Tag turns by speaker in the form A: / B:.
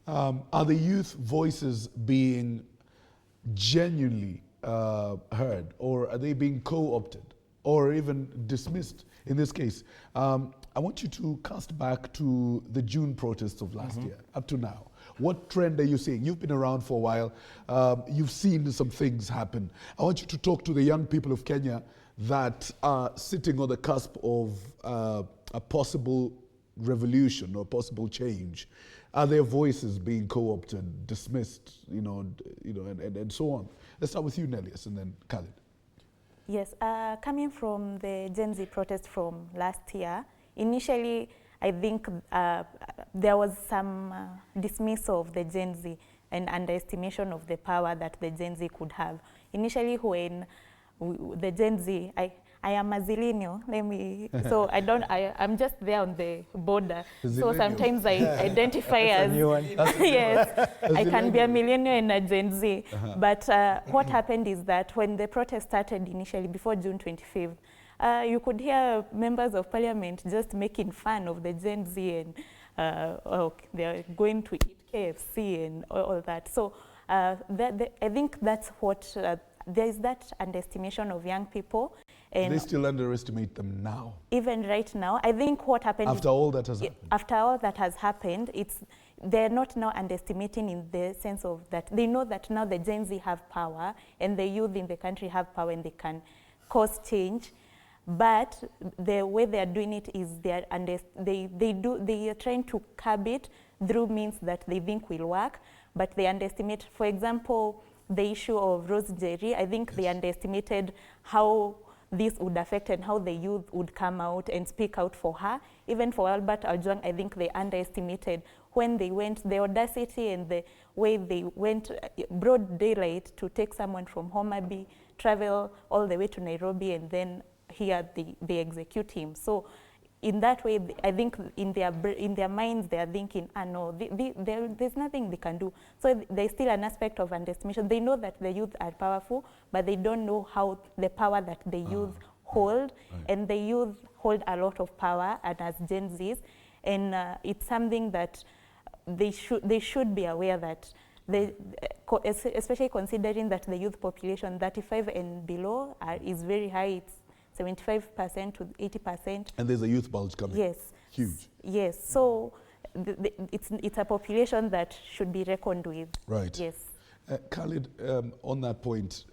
A: Are the youth voices being genuinely heard, or are they being co-opted or even dismissed in this case? I want you to cast back to the June protests of last year, up to now. What trend are you seeing? You've been around for a while. You've seen some things happen. I want you to talk to the young people of Kenya that are sitting on the cusp of a possible revolution or possible change. Are their voices being co-opted, dismissed, and so on? Let's start with you, Nelius, and then Khalid.
B: Yes, coming from the Gen Z protest from last year, initially I think there was some dismissal of the Gen Z and underestimation of the power that the Gen Z could have. Initially when the Gen Z, I am a zillennial, so I'm just there on the border. So sometimes I identify as, yes, I can be a millennial and a Gen Z. But what happened is that when the protest started initially, before June 25th, you could hear members of parliament just making fun of the Gen Z and they're going to eat KFC and all that. So I think that's what, there is that underestimation of young people. And
A: they still underestimate them now. Even
B: right now, I think what happened
A: after all that has happened.
B: After all that has happened, they're not now underestimating in the sense of that they know that now the Gen Z have power and the youth in the country have power and they can cause change. But the way they are doing it is they are trying to curb it through means that they think will work, but they underestimate. For example, the issue of Rose Njeri, I think they underestimated how this would affect and how the youth would come out and speak out for her. Even for Albert Ojwang, I think they underestimated when they went, the audacity and the way they went broad daylight to take someone from Homa Bay, travel all the way to Nairobi, and then here they execute him. So in that way, I think in their minds, they are thinking, no, there's nothing they can do. So there's still an aspect of underestimation. They know that the youth are powerful, but they don't know how the power that the youth hold. Right. And the youth hold a lot of power, and as Gen Zs, and it's something that they should be aware that, especially considering that the youth population, 35 and below, is very high. It's 75% to 80%.
A: And there's a youth bulge coming.
B: Yes.
A: Huge.
B: Yes. So it's a population that should be reckoned with.
A: Right.
B: Yes.
A: Khalid, on that point,